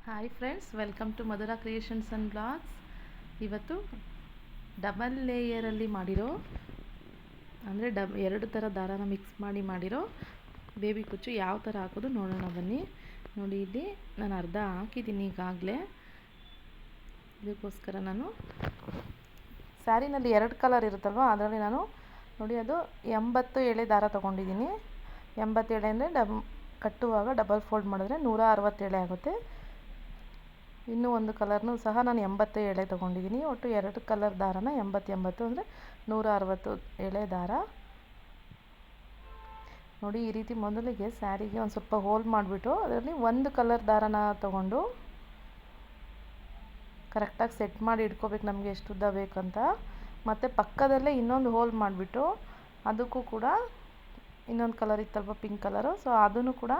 Hi friends, welcome to Madhura creations and blogs. ಇವತ್ತು double ಲೇಯರಲ್ಲಿ ಮಾಡಿರೋ ಅಂದರೆ ಎರಡು ಥರ ದಾರಾನ ಮಿಕ್ಸ್ ಮಾಡಿರೋ ಬೇಬಿ ಕುಚ್ಚು ಯಾವ ಥರ ಹಾಕೋದು ನೋಡೋಣ ಬನ್ನಿ. ನೋಡಿ, ಇಲ್ಲಿ ನಾನು ಅರ್ಧ ಹಾಕಿದ್ದೀನಿ ಈಗಾಗಲೇ. ಇದಕ್ಕೋಸ್ಕರ ನಾನು ಸ್ಯಾರಿನಲ್ಲಿ 2 ಕಲರ್ ಇರುತ್ತಲ್ವ, ಅದರಲ್ಲಿ ನಾನು ನೋಡಿ ಅದು 80 ಎಳೆ ದಾರ ತೊಗೊಂಡಿದ್ದೀನಿ. 80 ಎಳೆ ಅಂದರೆ ಕಟ್ಟುವಾಗ ಡಬಲ್ ಫೋಲ್ಡ್ ಮಾಡಿದ್ರೆ 160 ಎಳೆ ಆಗುತ್ತೆ. ಇನ್ನೂ ಒಂದು ಕಲರ್ನೂ ಸಹ ನಾನು 80 ಎಳೆ ತೊಗೊಂಡಿದ್ದೀನಿ. ಒಟ್ಟು 2 ಕಲರ್ ದಾರನ 80 ಅಂದರೆ 160 ಎಳೆ ದಾರ. ನೋಡಿ, ಈ ರೀತಿ ಮೊದಲಿಗೆ ಸ್ಯಾರಿಗೆ ಒಂದು ಸ್ವಲ್ಪ ಹೋಲ್ ಮಾಡಿಬಿಟ್ಟು ಅದರಲ್ಲಿ ಒಂದು ಕಲರ್ ದಾರನ ತೊಗೊಂಡು ಕರೆಕ್ಟಾಗಿ ಸೆಟ್ ಮಾಡಿ ಇಟ್ಕೋಬೇಕು, ನಮಗೆ ಎಷ್ಟು ಉದ್ದ ಬೇಕಂತ. ಮತ್ತು ಪಕ್ಕದಲ್ಲೇ ಇನ್ನೊಂದು ಹೋಲ್ ಮಾಡಿಬಿಟ್ಟು ಅದಕ್ಕೂ ಕೂಡ ಇನ್ನೊಂದು ಕಲರ್ ಇತ್ತಲ್ವ, ಪಿಂಕ್ ಕಲರು, ಸೊ ಅದನ್ನು ಕೂಡ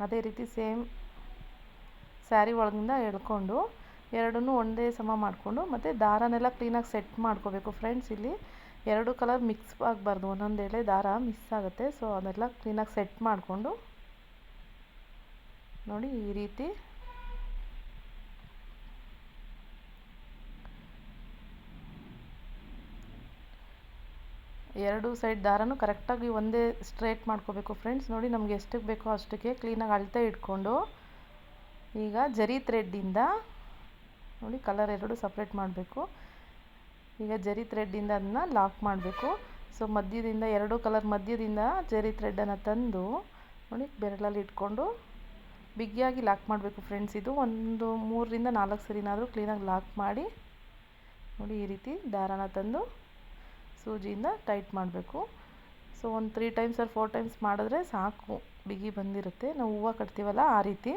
ಅದೇ ರೀತಿ ಸೇಮ್ ಸ್ಯಾರಿ ಒಳಗಿಂದ ಎಳ್ಕೊಂಡು ಎರಡನ್ನೂ ಒಂದೇ ಸಮ ಮಾಡಿಕೊಂಡು ಮತ್ತು ದಾರನೆಲ್ಲ ಕ್ಲೀನಾಗಿ ಸೆಟ್ ಮಾಡ್ಕೋಬೇಕು ಫ್ರೆಂಡ್ಸ್. ಇಲ್ಲಿ 2 ಕಲರ್ ಮಿಕ್ಸ್ ಆಗಬಾರ್ದು, ಒಂದೊಂದು ಎಳೆ ದಾರ ಮಿಸ್ ಆಗುತ್ತೆ. ಸೊ ಅದೆಲ್ಲ ಕ್ಲೀನಾಗಿ ಸೆಟ್ ಮಾಡಿಕೊಂಡು ನೋಡಿ ಈ ರೀತಿ ಎರಡು ಸೈಡ್ ದಾರನೂ ಕರೆಕ್ಟಾಗಿ ಒಂದೇ ಸ್ಟ್ರೇಟ್ ಮಾಡ್ಕೋಬೇಕು ಫ್ರೆಂಡ್ಸ್. ನೋಡಿ, ನಮಗೆ ಎಷ್ಟಕ್ಕೆ ಬೇಕೋ ಅಷ್ಟಕ್ಕೆ ಕ್ಲೀನಾಗಿ ಅಳತೆ ಇಟ್ಕೊಂಡು ಈಗ ಜರಿ ಥ್ರೆಡ್ಡಿಂದ ನೋಡಿ ಕಲರ್ ಎರಡು ಸಪ್ರೇಟ್ ಮಾಡಬೇಕು. ಈಗ ಜರಿ ಥ್ರೆಡ್ಡಿಂದ ಅದನ್ನ ಲಾಕ್ ಮಾಡಬೇಕು. ಸೊ ಮಧ್ಯದಿಂದ 2 ಕಲರ್ ಮಧ್ಯದಿಂದ ಜರಿ ಥ್ರೆಡ್ಡನ್ನು ತಂದು ನೋಡಿ ಬೆರಳಲ್ಲಿ ಇಟ್ಕೊಂಡು ಬಿಗಿಯಾಗಿ ಲಾಕ್ ಮಾಡಬೇಕು ಫ್ರೆಂಡ್ಸ್. ಇದು ಒಂದು 3 ರಿಂದ 4 ಸರಿನಾದರೂ ಕ್ಲೀನಾಗಿ ಲಾಕ್ ಮಾಡಿ ನೋಡಿ ಈ ರೀತಿ ದಾರಾನ ತಂದು ಸೂಜಿಯಿಂದ ಟೈಟ್ ಮಾಡಬೇಕು. ಸೊ ಒಂದು 3 ಟೈಮ್ಸ್ ಆರ್ 4 ಟೈಮ್ಸ್ ಮಾಡಿದ್ರೆ ಸಾಕು, ಬಿಗಿ ಬಂದಿರುತ್ತೆ. ನಾವು ಹೂವು ಕಟ್ತೀವಲ್ಲ ಆ ರೀತಿ.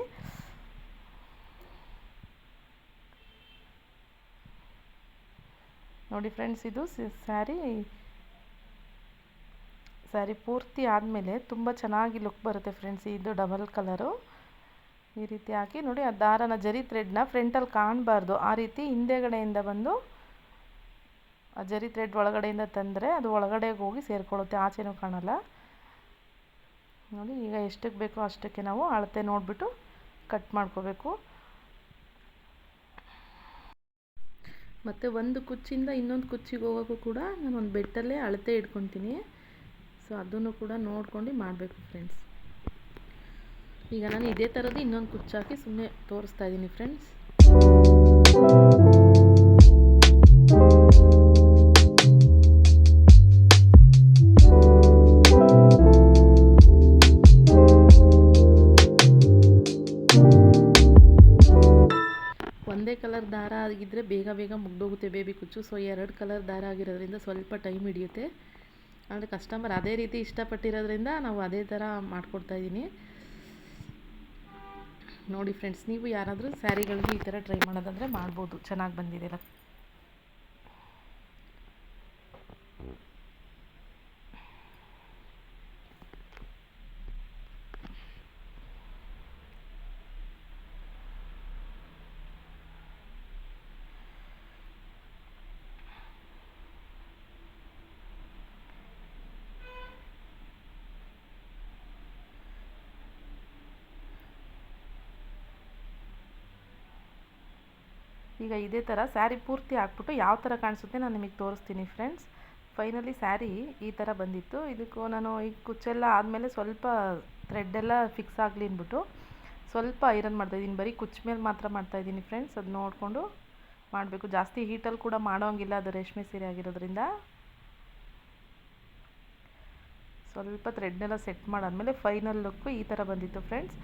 ನೋಡಿ ಫ್ರೆಂಡ್ಸ್, ಇದು ಸ್ಯಾರಿ ಪೂರ್ತಿ ಆದಮೇಲೆ ತುಂಬ ಚೆನ್ನಾಗಿ ಲುಕ್ ಬರುತ್ತೆ ಫ್ರೆಂಡ್ಸ್. ಇದು ಡಬಲ್ ಕಲರು ಈ ರೀತಿ ಹಾಕಿ ನೋಡಿ, ಆ ದಾರನ ಜರಿ ಥ್ರೆಡ್ನ ಫ್ರಂಟಲ್ಲಿ ಕಾಣಬಾರ್ದು, ಆ ರೀತಿ ಹಿಂದೆಗಡೆಯಿಂದ ಬಂದು ಆ ಜರಿ ಥ್ರೆಡ್ ಒಳಗಡೆಯಿಂದ ತಂದರೆ ಅದು ಒಳಗಡೆ ಹೋಗಿ ಸೇರಿಕೊಳ್ಳುತ್ತೆ, ಆಚೆನೂ ಕಾಣಲ್ಲ. ನೋಡಿ, ಈಗ ಎಷ್ಟಕ್ಕೆ ಬೇಕೋ ಅಷ್ಟಕ್ಕೆ ನಾವು ಅಳತೆ ನೋಡಿಬಿಟ್ಟು ಕಟ್ ಮಾಡ್ಕೋಬೇಕು. ಮತ್ತು ಒಂದು ಕುಚ್ಚಿಂದ ಇನ್ನೊಂದು ಕುಚ್ಚಿಗೆ ಹೋಗೋಕ್ಕೂ ಕೂಡ ನಾನು ಒಂದು ಬೆಟ್ಟಲ್ಲೇ ಅಳತೆ ಇಟ್ಕೊತೀನಿ. ಸೊ ಅದನ್ನು ಕೂಡ ನೋಡ್ಕೊಂಡು ಮಾಡಬೇಕು ಫ್ರೆಂಡ್ಸ್. ಈಗ ನಾನು ಇದೇ ಥರದ್ದು ಇನ್ನೊಂದು ಕುಚ್ಚು ಹಾಕಿ ಸುಮ್ಮನೆ ತೋರಿಸ್ತಾ ಇದ್ದೀನಿ ಫ್ರೆಂಡ್ಸ್. ಒಂದೇ ಕಲರ್ ದಾರ ಆಗಿದ್ದರೆ ಬೇಗ ಮುಗ್ದೋಗುತ್ತೆ ಬೇಬಿ ಕುಚ್ಚು. ಸೊ 2 ಕಲರ್ ದಾರ ಆಗಿರೋದ್ರಿಂದ ಸ್ವಲ್ಪ ಟೈಮ್ ಹಿಡಿಯುತ್ತೆ. ಅಂದರೆ ಕಸ್ಟಮರ್ ಅದೇ ರೀತಿ ಇಷ್ಟಪಟ್ಟಿರೋದ್ರಿಂದ ನಾವು ಅದೇ ಥರ ಮಾಡಿಕೊಡ್ತಾಯಿದ್ದೀನಿ. ನೋಡಿ ಫ್ರೆಂಡ್ಸ್, ನೀವು ಯಾರಾದರೂ ಸ್ಯಾರಿಗಳಿಗೆ ಈ ಥರ ಟ್ರೈ ಮಾಡೋದಂದರೆ ಮಾಡ್ಬೋದು, ಚೆನ್ನಾಗಿ ಬಂದಿದೆ. ಈಗ ಇದೇ ಥರ ಸ್ಯಾರಿ ಪೂರ್ತಿ ಹಾಕ್ಬಿಟ್ಟು ಯಾವ ಥರ ಕಾಣಿಸುತ್ತೆ ನಾನು ನಿಮಗೆ ತೋರಿಸ್ತೀನಿ ಫ್ರೆಂಡ್ಸ್. ಫೈನಲಿ ಸ್ಯಾರಿ ಈ ಥರ ಬಂದಿತ್ತು. ಇದಕ್ಕೂ ನಾನು ಈ ಕುಚ್ಚೆಲ್ಲ ಆದಮೇಲೆ ಸ್ವಲ್ಪ ಥ್ರೆಡ್ಡೆಲ್ಲ ಫಿಕ್ಸ್ ಆಗಲಿ ಅಂದ್ಬಿಟ್ಟು ಸ್ವಲ್ಪ ಐರನ್ ಮಾಡ್ತಾಯಿದ್ದೀನಿ. ಬರೀ ಕುಚ್ಚ ಮೇಲೆ ಮಾತ್ರ ಮಾಡ್ತಾಯಿದ್ದೀನಿ ಫ್ರೆಂಡ್ಸ್. ಅದು ನೋಡಿಕೊಂಡು ಮಾಡಬೇಕು, ಜಾಸ್ತಿ ಹೀಟಲ್ಲಿ ಕೂಡ ಮಾಡೋಂಗಿಲ್ಲ, ಅದು ರೇಷ್ಮೆ ಸೀರೆ ಆಗಿರೋದ್ರಿಂದ. ಸ್ವಲ್ಪ ಥ್ರೆಡ್ನೆಲ್ಲ ಸೆಟ್ ಮಾಡಾದಮೇಲೆ ಫೈನಲ್ ಲುಕ್ಕು ಈ ಥರ ಬಂದಿತ್ತು ಫ್ರೆಂಡ್ಸ್.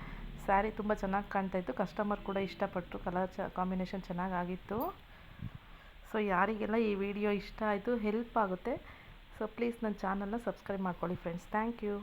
ಸ್ಯಾರಿ ತುಂಬ ಚೆನ್ನಾಗಿ ಕಾಣ್ತಾಯಿತ್ತು, ಕಸ್ಟಮರ್ ಕೂಡ ಇಷ್ಟಪಟ್ಟರು, ಕಲರ್ ಕಾಂಬಿನೇಷನ್ ಚೆನ್ನಾಗಾಗಿತ್ತು. ಸೊ ಯಾರಿಗೆಲ್ಲ ಈ ವಿಡಿಯೋ ಇಷ್ಟ ಆಯಿತು, ಹೆಲ್ಪ್ ಆಗುತ್ತೆ, ಸೊ ಪ್ಲೀಸ್ ನನ್ನ ಚಾನಲ್ನ ಸಬ್ಸ್ಕ್ರೈಬ್ ಮಾಡ್ಕೊಳ್ಳಿ ಫ್ರೆಂಡ್ಸ್. Thank you.